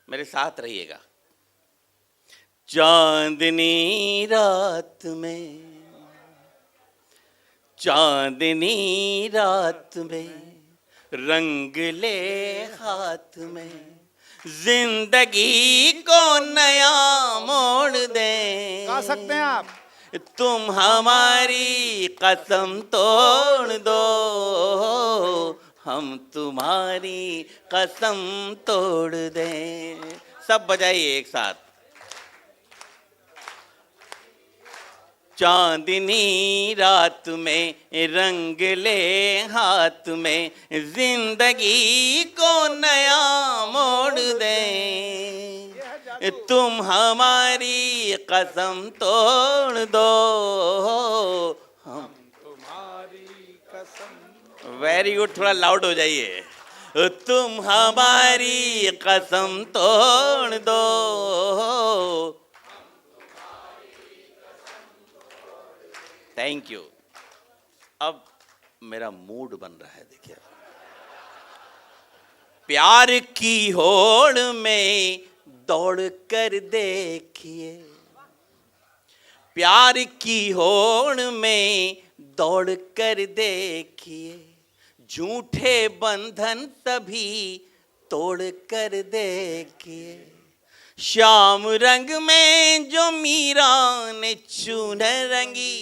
मेरे साथ रहिएगा। चांदनी रात में, चांदनी रात में रंग ले हाथ में, जिंदगी को नया मोड़ दे। गा सकते हैं आप। तुम हमारी कसम तोड़ दो, हम तुम्हारी कसम तोड़ दें। सब बजाइए एक साथ। चांदनी रात में रंग ले हाथ में, जिंदगी को नया मोड़ दें। तुम हमारी कसम तोड़ दो, हम तुम्हारी कसम। वेरी गुड, थोड़ा लाउड हो जाइए। तुम हमारी कसम तोड़ दो। Thank you. अब मेरा मूड बन रहा है, देखिए। प्यार की होड़ में दौड़ कर देखिए, प्यार की होड़ में दौड़ कर देखिए, झूठे बंधन सभी तोड़ कर देखिए। श्याम रंग में जो मीरा ने चूनर रंगी,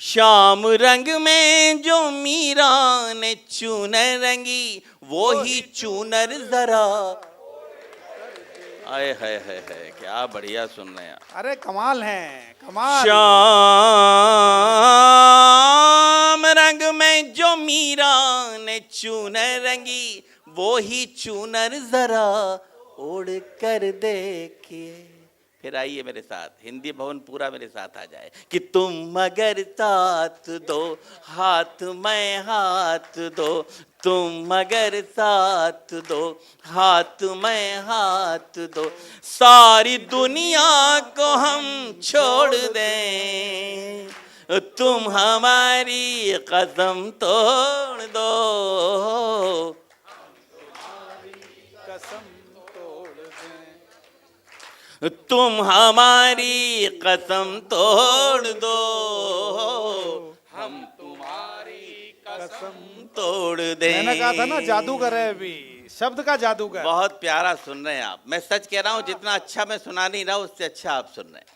श्याम रंग में जो मीरा ने चूनर रंगी, वो ही चूनर जरा। आए हाय हाय हाय, क्या बढ़िया सुन रहे हैं। अरे कमाल है, कमाल। श्याम रंग में जो मीरा ने चूनर रंगी, वो ही चूनर जरा ओढ़ कर देखिए। फिर आइए मेरे साथ, हिंदी भवन पूरा मेरे साथ आ जाए कि तुम मगर साथ दो, हाथ में हाथ दो, तुम मगर साथ दो, हाथ में हाथ दो, सारी दुनिया को हम छोड़ दें, तुम हमारी कसम तोड़ दो। तुम हमारी कसम तोड़ दो, हम तुम्हारी कसम तोड़ दें। मैंने कहा था ना जादूगर है, अभी शब्द का जादूगर। बहुत प्यारा सुन रहे हैं आप। मैं सच कह रहा हूं, जितना अच्छा मैं सुना नहीं रहा उससे अच्छा आप सुन रहे हैं।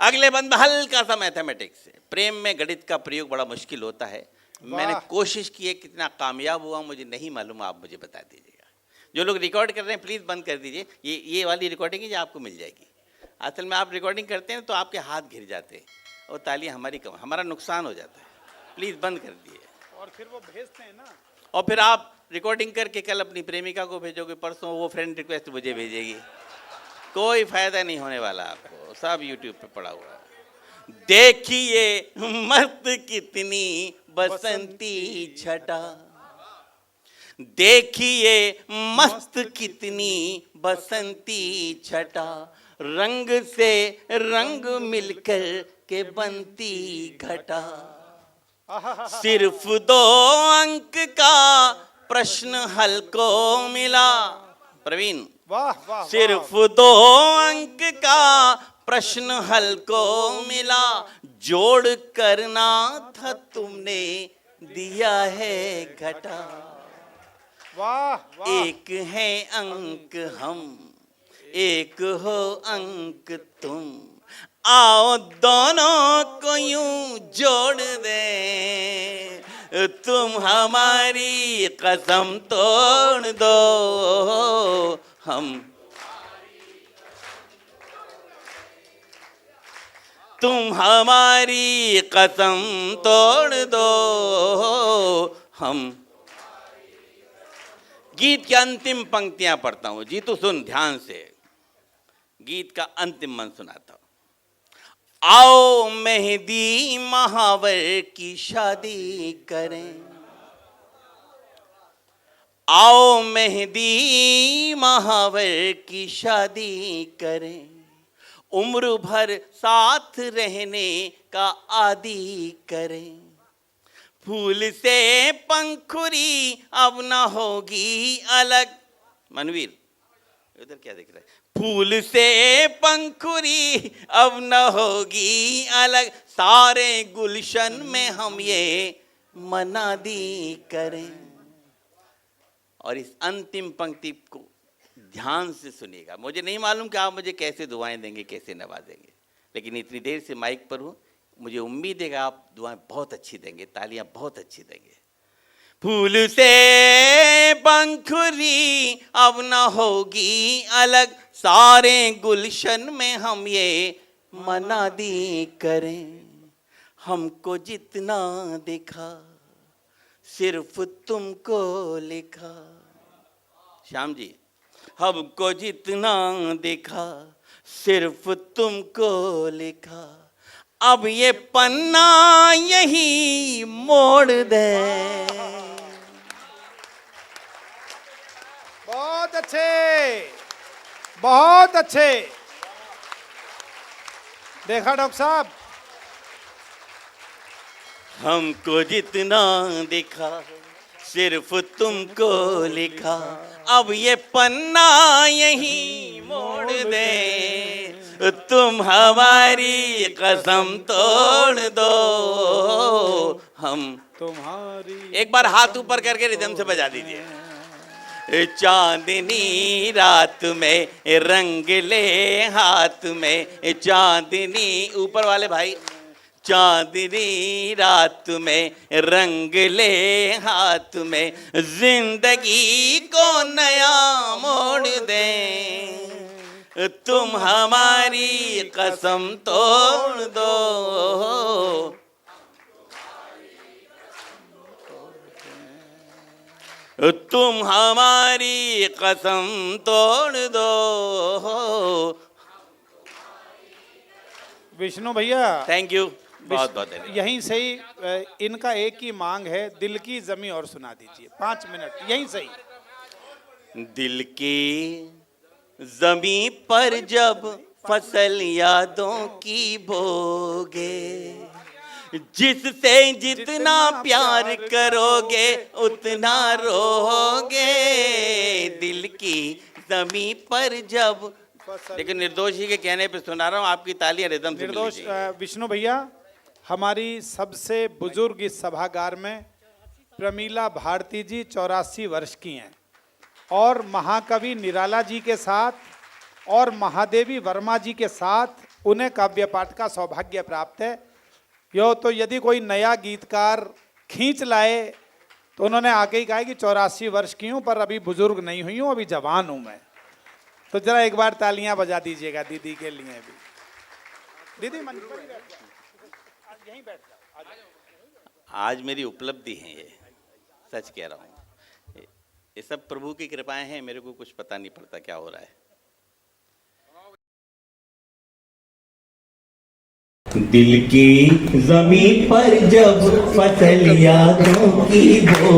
अगले बंद हल्का सा मैथमेटिक्स से। प्रेम में गणित का प्रयोग बड़ा मुश्किल होता है। मैंने कोशिश की है, कितना कामयाब हुआ मुझे नहीं मालूम, आप मुझे बता दीजिएगा। जो लोग रिकॉर्ड कर रहे हैं प्लीज़ बंद कर दीजिए। ये वाली रिकॉर्डिंग है जो आपको मिल जाएगी। असल में आप रिकॉर्डिंग करते हैं तो आपके हाथ घिर जाते हैं और तालियां हमारा नुकसान हो जाता है। प्लीज़ बंद कर दिए। और फिर वो भेजते हैं ना, और फिर आप रिकॉर्डिंग करके कल अपनी प्रेमिका को भेजोगे, परसों वो फ्रेंड रिक्वेस्ट मुझे भेजेगी। कोई फ़ायदा नहीं होने वाला आपको, सब यूट्यूब पे पड़ा हुआ है। देखिए मस्त कितनी बसंती छटा, देखिए मस्त कितनी बसंती छटा, रंग से रंग मिलकर के बनती घटा। सिर्फ 2 अंक का प्रश्न हल को मिला। प्रवीण, वाह वाह। सिर्फ 2 अंक का प्रश्न हल को मिला, जोड़ करना था तुमने दिया है घटा। वाह वाह। एक है अंक हम, एक हो अंक तुम, आओ दोनों को यूं जोड़ दे, तुम हमारी कसम तोड़ दो, हम तुम हमारी कसम तोड़ दो, हम। गीत की अंतिम पंक्तियां पढ़ता हूं, जीतू सुन ध्यान से। गीत का अंतिम मन सुनाता हूं। आओ मेहंदी महावर की शादी करें, आओ मेहंदी महावर की शादी करें, उम्र भर साथ रहने का आदी करें, फूल से पंखुरी अब न होगी अलग। मनवीर, उधर क्या दिख रहा है? फूल से पंखुरी अब न होगी अलग, सारे गुलशन में हम ये मनादी करें। और इस अंतिम पंक्ति को ध्यान से सुनिएगा। मुझे नहीं मालूम कि आप मुझे कैसे दुआएं देंगे, कैसे नवाजेंगे, लेकिन इतनी देर से माइक पर हूँ, मुझे उम्मीद है कि आप दुआएं बहुत अच्छी देंगे, तालियां बहुत अच्छी देंगे। फूल से पंखुरी अब न होगी अलग, सारे गुलशन में हम ये मनादी करें। हमको जितना देखा सिर्फ तुमको लिखा। श्याम जी, हमको जितना देखा सिर्फ तुमको लिखा, अब ये पन्ना यही मोड़ दे। बहुत अच्छे, बहुत अच्छे। देखा डॉक्टर साहब, हमको जितना देखा सिर्फ तुमको लिखा, अब ये पन्ना यही मोड़ दे। तुम हमारी कसम तोड़ दो, हम तुम्हारी। एक बार हाथ ऊपर करके रिदम से बजा दीजिए। चांदनी रात में रंग ले हाथ में, चांदनी ऊपर वाले भाई, चांदनी रात में रंग ले हाथ में, जिंदगी को नया मोड़ दे। तुम हमारी कसम तोड़ दो, तुम हमारी कसम तोड़ दो। विष्णु भैया, थैंक यू, बहुत बहुत धन्यवाद। यहीं से ही इनका एक ही मांग है, दिल की जमी और सुना दीजिए 5 मिनट, यहीं से ही। दिल की जमी पर जब फसल यादों की बोगे, जिससे जितना प्यार करोगे उतना रोगे। दिल की जमी पर जब, लेकिन निर्दोष ही के कहने पे सुना रहा हूँ, आपकी तालियां रिदम से निर्दोष। मिलनी चाहिए। विष्णु भैया, हमारी सबसे बुजुर्ग इस सभागार में प्रमीला भारती जी 84 वर्ष की हैं, और महाकवि निराला जी के साथ और महादेवी वर्मा जी के साथ उन्हें काव्य पाठ का सौभाग्य प्राप्त है। यो तो यदि कोई नया गीतकार खींच लाए तो उन्होंने आके ही कहा कि 84 वर्ष की हूँ पर अभी बुजुर्ग नहीं हुई हूँ, अभी जवान हूँ मैं। तो जरा एक बार तालियां बजा दीजिएगा दीदी के लिए भी। दीदी मंच पर ही बैठ जाओ, यहीं बैठ जाओ। आज मेरी उपलब्धि है ये, सच कह रहा हूँ। ये सब प्रभु की कृपाएं हैं, मेरे को कुछ पता नहीं पड़ता क्या हो रहा है। दिल की जमीन पर जब फसल यादों की हो,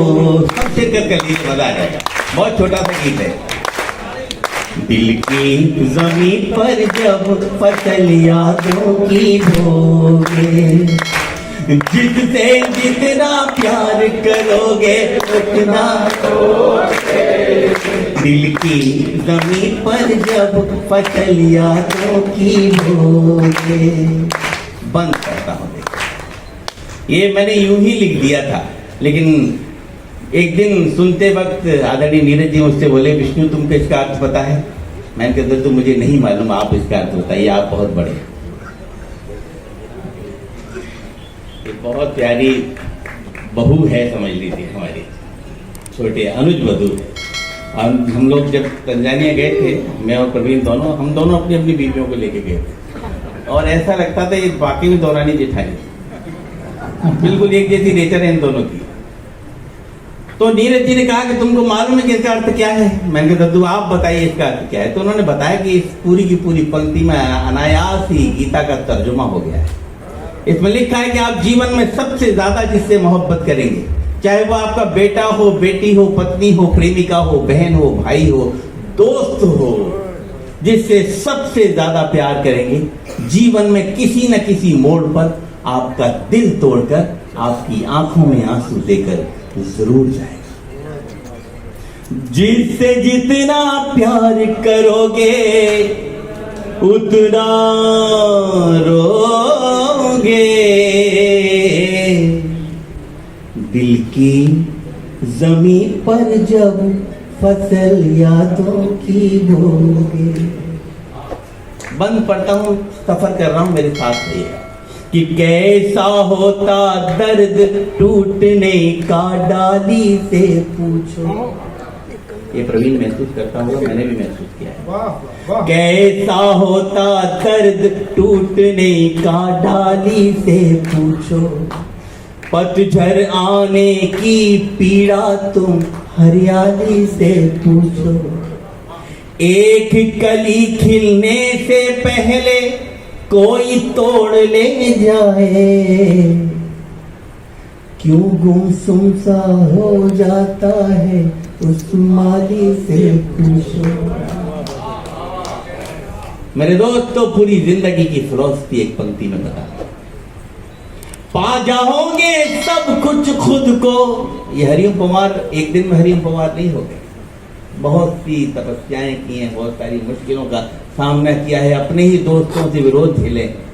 सबसे कर मजा आ जाएगा। बहुत छोटा सा गीत है। दिल की जमीन पर जब फसल यादों की होगे, जिससे जितना प्यार करोगे उतना रोगे। दिल की जमीन पर जब फसल यादों की होगे। बंद करता हूँ। ये मैंने यूं ही लिख दिया था, लेकिन एक दिन सुनते वक्त आदरणीय नीरज जी मुझसे बोले, विष्णु तुमको इसका अर्थ पता है? मैंने कहा तो मुझे नहीं मालूम, आप इसका अर्थ बताइए, आप बहुत बड़े। ये बहुत प्यारी बहू है, समझ लीजिए, हमारी छोटे अनुज वधू। हम लोग जब तंजानिया गए थे, मैं और प्रवीण दोनों, हम दोनों अपनी अपनी बीवियों को लेके गए थे, और ऐसा लगता था ये वाकई में दौरानी जेठानी, बिल्कुल एक जैसी नेचर है इन दोनों की। तो नीरज जी ने कहा कि तुमको मालूम है कि इसका अर्थ क्या है? मैंने कहा दद्दू आप बताइए इसका अर्थ क्या है। तो उन्होंने बताया कि इस पूरी की पूरी पंक्ति में अनायास ही गीता का तर्जुमा हो गया है। इसमें लिखा है कि आप जीवन में सबसे ज्यादा जिससे मोहब्बत करेंगे, चाहे वो आपका बेटा हो, बेटी हो, पत्नी हो, प्रेमिका हो, बहन हो, भाई हो, दोस्त हो, जिससे सबसे ज्यादा प्यार करेंगे, जीवन में किसी न किसी मोड़ पर आपका दिल तोड़कर आपकी आंखों में आंसू देकर जरूर जाएगा। जिससे जितना प्यार करोगे उतना रोगे। दिल की जमीन पर जब फसल यादों की बोगे। बंद पढ़ता हूँ, सफर कर रहा हूँ, मेरे साथ रहिएगा। कि कैसा होता दर्द टूटने का डाली से पूछो। ये प्रवीण महसूस करता होगा, मैंने भी महसूस किया है। कैसा होता दर्द टूटने का डाली से पूछो। पतझड़ आने की पीड़ा तुम हरियाली से पूछो। एक कली खिलने से पहले कोई तोड़ ले जाए। क्यों गुमसुम सा हो जाता है उस माली से पूछो। मेरे दोस्त, तो पूरी जिंदगी की फिलॉसफी एक पंक्ति में बता। पा जाओगे सब कुछ खुद को। ये हरिओम पवार एक दिन में हरिओम पवार नहीं हो गए। बहुत सी तपस्याएं की हैं, बहुत सारी मुश्किलों का सामना किया है, अपने ही दोस्तों से विरोध झेले।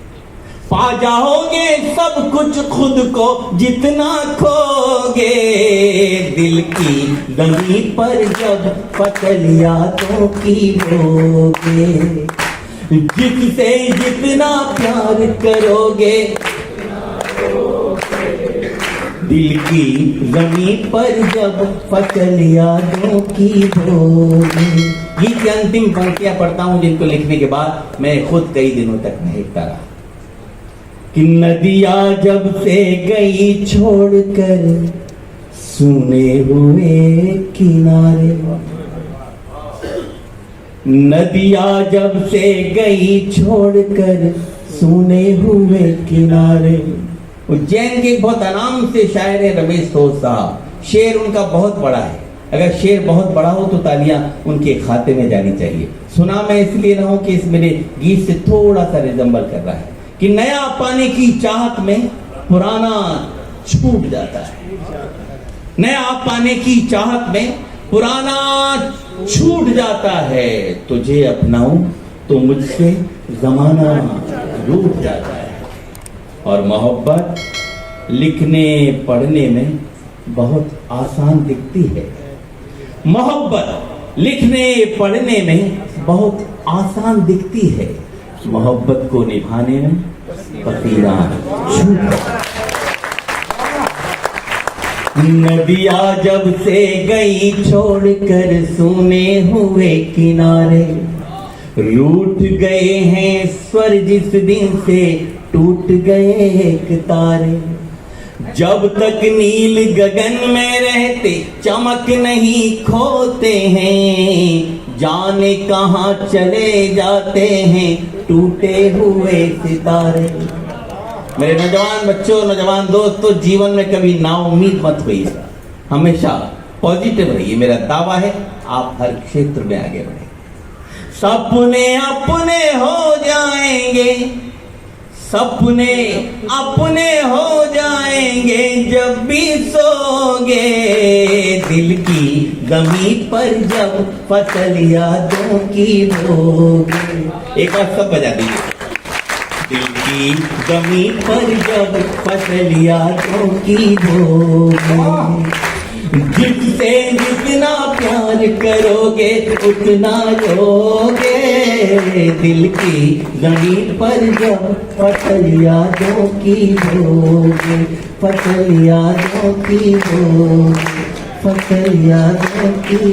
पा जाओगे सब कुछ खुद को जितना खोगे। दिल की जमीन पर जब फसल यादों की बोगे। जिससे जितना प्यार करोगे दिल की जमीन पर जब फसल यादों की बोगे। गीत की अंतिम पंक्तियां पढ़ता हूं, जिनको लिखने के बाद मैं खुद कई दिनों तक महकता रहा। कि नदियां जब से गई छोड़कर सुने हुए किनारे। नदियां जब से गई छोड़कर सुने हुए किनारे। उज्जैन के बहुत आराम से शायर है रमेश सोज साहब। शेर उनका बहुत बड़ा है। अगर शेर बहुत बड़ा हो तो तालियां उनके खाते में जानी चाहिए। सुना मैं इसलिए रहा हूं कि इस मेरे गीत से थोड़ा सा रिजम्बल कर रहा है। कि नया पाने की चाहत में पुराना छूट जाता है। नया पाने की चाहत में पुराना छूट जाता है। तुझे अपनाऊं तो मुझसे जमाना रूठ जाता है। और मोहब्बत लिखने पढ़ने में बहुत आसान दिखती है। मोहब्बत लिखने पढ़ने में बहुत आसान दिखती है। मोहब्बत को निभाने में पसीना छूटता। नदियां जब से गई छोड़कर सुने हुए किनारे। रूठ गए हैं स्वर जिस दिन से टूट गए एक तारे। जब तक नील गगन में रहते चमक नहीं खोते हैं। जाने कहां चले जाते हैं टूटे हुए सितारे। मेरे नौजवान बच्चों, नौजवान दोस्तों, जीवन में कभी नाउम्मीद मत होइएगा। हमेशा पॉजिटिव रहिए। मेरा दावा है आप हर क्षेत्र में आगे बढ़ेंगे। सपने अपने हो जाएंगे। सपने अपने हो जाएंगे जब भी सोगे। दिल की जमीन पर जब फसल यादों की बोगे। एक बार सब बजा दीजिए। दिल की जमीन पर जब फसल यादों की बोगे। जिससे जितना प्यार करोगे उतना लोगे। दिल की जमीन पर जब फसल यादों की बोगे। फसल यादों की बोगे। फसल यादों की